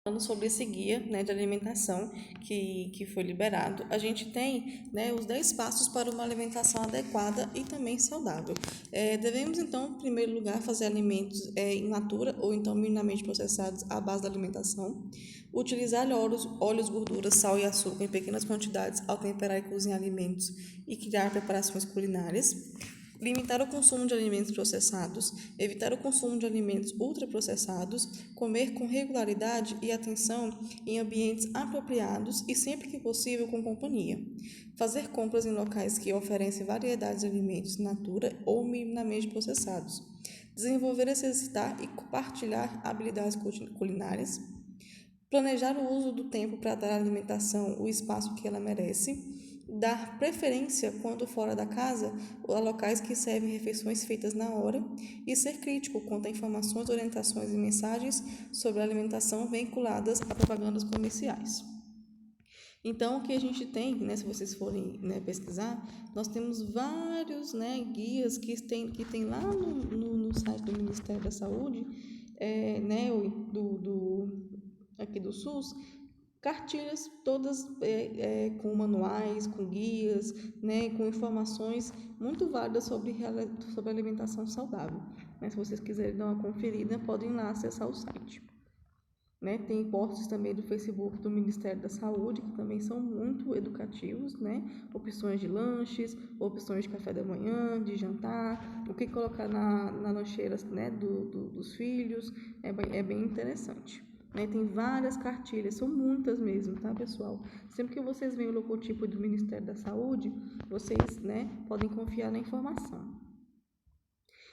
Falando sobre esse guia, né, de alimentação que foi liberado, a gente tem, né, os 10 passos para uma alimentação adequada e também saudável. Devemos, então, em primeiro lugar, fazer alimentos in natura ou então minimamente processados à base da alimentação. Utilizar óleos, gorduras, sal e açúcar em pequenas quantidades ao temperar e cozinhar alimentos e criar preparações culinárias. Limitar o consumo de alimentos processados, evitar o consumo de alimentos ultraprocessados, comer com regularidade e atenção em ambientes apropriados e sempre que possível com companhia. Fazer compras em locais que oferecem variedades de alimentos in natura ou minimamente processados. Desenvolver, exercitar e compartilhar habilidades culinárias. Planejar o uso do tempo para dar à alimentação o espaço que ela merece. Dar preferência, quando fora da casa, a locais que servem refeições feitas na hora. E ser crítico quanto a informações, orientações e mensagens sobre a alimentação vinculadas a propagandas comerciais. Então, o que a gente tem, né, se vocês forem, né, pesquisar, nós temos vários, né, guias que tem lá no site do Ministério da Saúde, né, aqui do SUS, cartilhas todas com manuais, com guias, né, com informações muito válidas sobre alimentação saudável. Né? Se vocês quiserem dar uma conferida, podem ir lá acessar o site. Né? Tem posts também do Facebook do Ministério da Saúde, que também são muito educativos, né? Opções de lanches, opções de café da manhã, de jantar, o que colocar na lancheira, né, dos filhos, é bem interessante. Né? Tem várias cartilhas, são muitas mesmo, tá, pessoal? Sempre que vocês veem o logotipo do Ministério da Saúde, vocês, né, podem confiar na informação.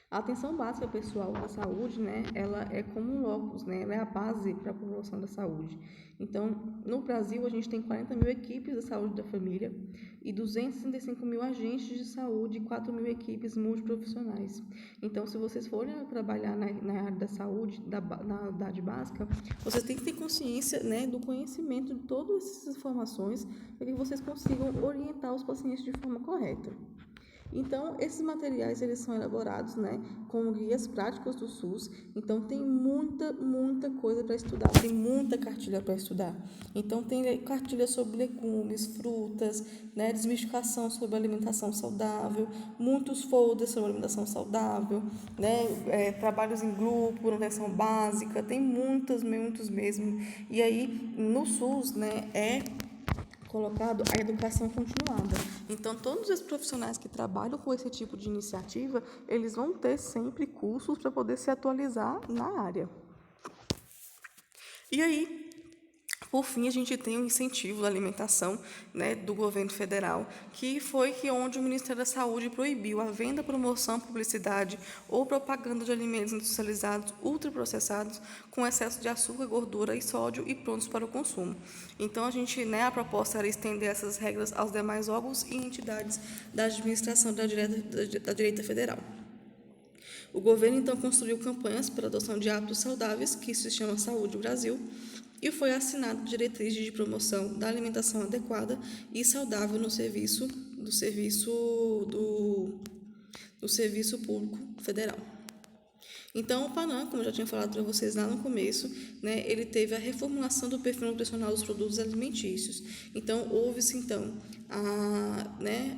A atenção básica pessoal da saúde, né, ela é como um locus, né, ela é a base para a promoção da saúde. Então, no Brasil, a gente tem 40 mil equipes da saúde da família e 265 mil agentes de saúde e 4 mil equipes multiprofissionais. Então, se vocês forem trabalhar na área da saúde, na unidade básica, vocês têm que ter consciência, né, do conhecimento de todas essas informações para que vocês consigam orientar os pacientes de forma correta. Então, esses materiais eles são elaborados, né, com guias práticos do SUS. Então, tem muita coisa para estudar, tem muita cartilha para estudar. Então, tem cartilha sobre legumes, frutas, né, desmistificação sobre alimentação saudável, muitos folders sobre alimentação saudável, né, trabalhos em grupo, nutrição básica, tem muitos mesmo. E aí, no SUS, né, colocado a educação continuada. Então, todos os profissionais que trabalham com esse tipo de iniciativa, eles vão ter sempre cursos para poder se atualizar na área. E aí, por fim, a gente tem o incentivo da alimentação, né, do governo federal, que foi onde o Ministério da Saúde proibiu a venda, promoção, publicidade ou propaganda de alimentos industrializados, ultraprocessados, com excesso de açúcar, gordura e sódio e prontos para o consumo. Então, a proposta era estender essas regras aos demais órgãos e entidades da administração da direita federal. O governo, então, construiu campanhas para a adoção de hábitos saudáveis, que se chama Saúde Brasil, e foi assinado diretrizes de promoção da alimentação adequada e saudável no serviço público federal. Então, o PANAM, como eu já tinha falado para vocês lá no começo, né, ele teve a reformulação do perfil nutricional dos produtos alimentícios. Então, houve-se,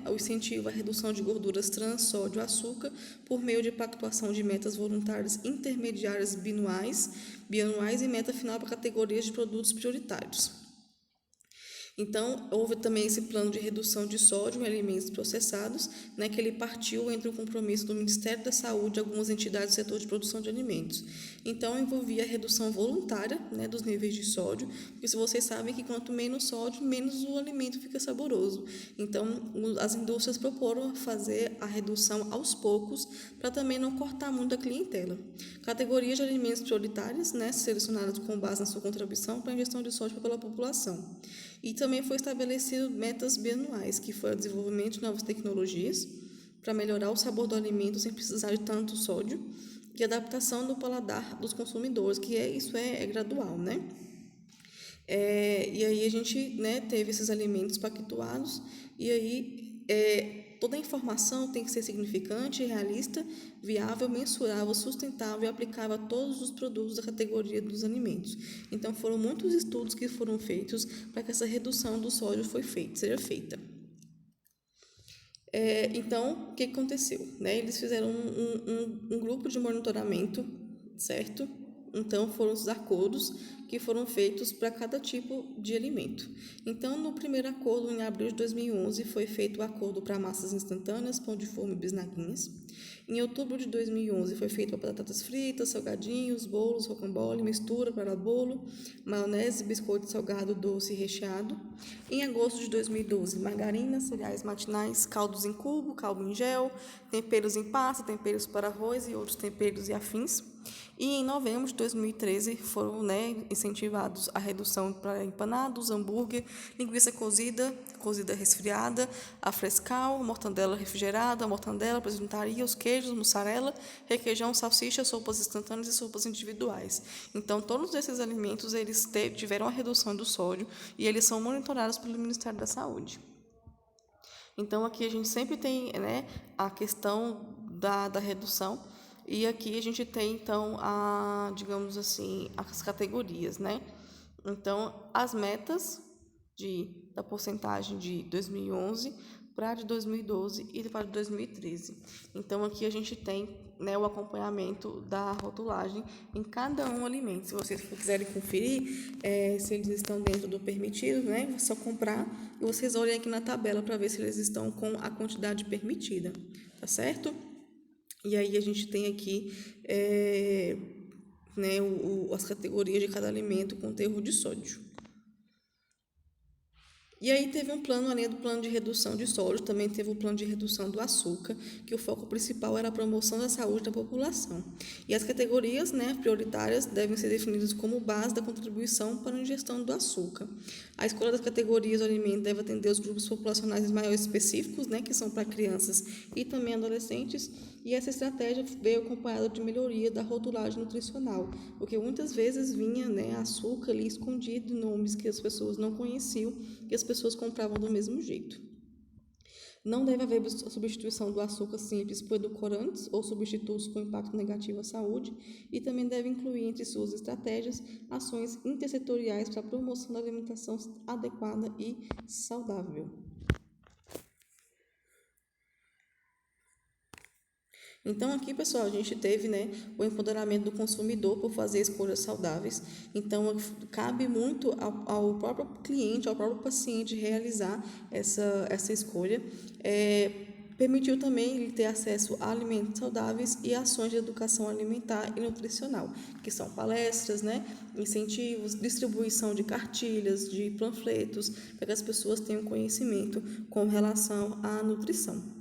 o incentivo à redução de gorduras trans, sódio e açúcar por meio de pactuação de metas voluntárias intermediárias bianuais e meta final para categorias de produtos prioritários. Então, houve também esse plano de redução de sódio em alimentos processados, né, que ele partiu entre o compromisso do Ministério da Saúde e algumas entidades do setor de produção de alimentos. Então, envolvia a redução voluntária, né, dos níveis de sódio, porque se vocês sabem que quanto menos sódio, menos o alimento fica saboroso. Então, as indústrias proporam fazer a redução aos poucos, para também não cortar muito a clientela. Categorias de alimentos prioritários, né, selecionadas com base na sua contribuição para a ingestão de sódio pela população. E também foi estabelecido metas bianuais, que foi o desenvolvimento de novas tecnologias para melhorar o sabor do alimento sem precisar de tanto sódio e adaptação do paladar dos consumidores, que isso é gradual, né? E aí a gente, né, teve esses alimentos pactuados e aí toda a informação tem que ser significante, realista, viável, mensurável, sustentável e aplicável a todos os produtos da categoria dos alimentos. Então, foram muitos estudos que foram feitos para que essa redução do sódio seja feita. Então, o que aconteceu? Eles fizeram um grupo de monitoramento, certo? Então, foram os acordos que foram feitos para cada tipo de alimento. Então, no primeiro acordo, em abril de 2011, foi feito o acordo para massas instantâneas, pão de forma e bisnaguinhas. Em outubro de 2011, foi feito para batatas fritas, salgadinhos, bolos, rocambole, mistura para bolo, maionese, biscoito salgado, doce e recheado. Em agosto de 2012, margarina, cereais matinais, caldos em cubo, caldo em gel, temperos em pasta, temperos para arroz e outros temperos e afins. E em novembro de 2013 foram incentivados a redução para empanados, hambúrguer, linguiça cozida resfriada, a frescal, mortandela refrigerada, mortandela, apresentaria, os queijos, mussarela, requeijão, salsicha, sopas instantâneas e sopas individuais. Então, todos esses alimentos eles tiveram a redução do sódio e eles são monitorados pelo Ministério da Saúde. Então, aqui a gente sempre tem a questão da redução. E aqui a gente tem, então, digamos assim, as categorias, Então, as metas da porcentagem de 2011 para de 2012 e para de 2013. Então, aqui a gente tem o acompanhamento da rotulagem em cada um alimento. Se vocês quiserem conferir se eles estão dentro do permitido, é só comprar e vocês olhem aqui na tabela para ver se eles estão com a quantidade permitida, tá certo? E aí a gente tem aqui as categorias de cada alimento com teor de sódio. E aí teve um plano, além do plano de redução de sódio, também teve o plano de redução do açúcar, que o foco principal era a promoção da saúde da população. E as categorias prioritárias devem ser definidas como base da contribuição para a ingestão do açúcar. A escolha das categorias do alimento deve atender os grupos populacionais maiores específicos, que são para crianças e também adolescentes, e essa estratégia veio acompanhada de melhoria da rotulagem nutricional, porque muitas vezes vinha açúcar ali escondido em nomes que as pessoas não conheciam e as pessoas compravam do mesmo jeito. Não deve haver a substituição do açúcar simples por edulcorantes ou substitutos com impacto negativo à saúde e também deve incluir entre suas estratégias ações intersetoriais para a promoção da alimentação adequada e saudável. Então, aqui, pessoal, a gente teve o empoderamento do consumidor por fazer escolhas saudáveis. Então, cabe muito ao próprio cliente, ao próprio paciente realizar essa escolha. Permitiu também ele ter acesso a alimentos saudáveis e ações de educação alimentar e nutricional, que são palestras, incentivos, distribuição de cartilhas, de panfletos, para que as pessoas tenham conhecimento com relação à nutrição.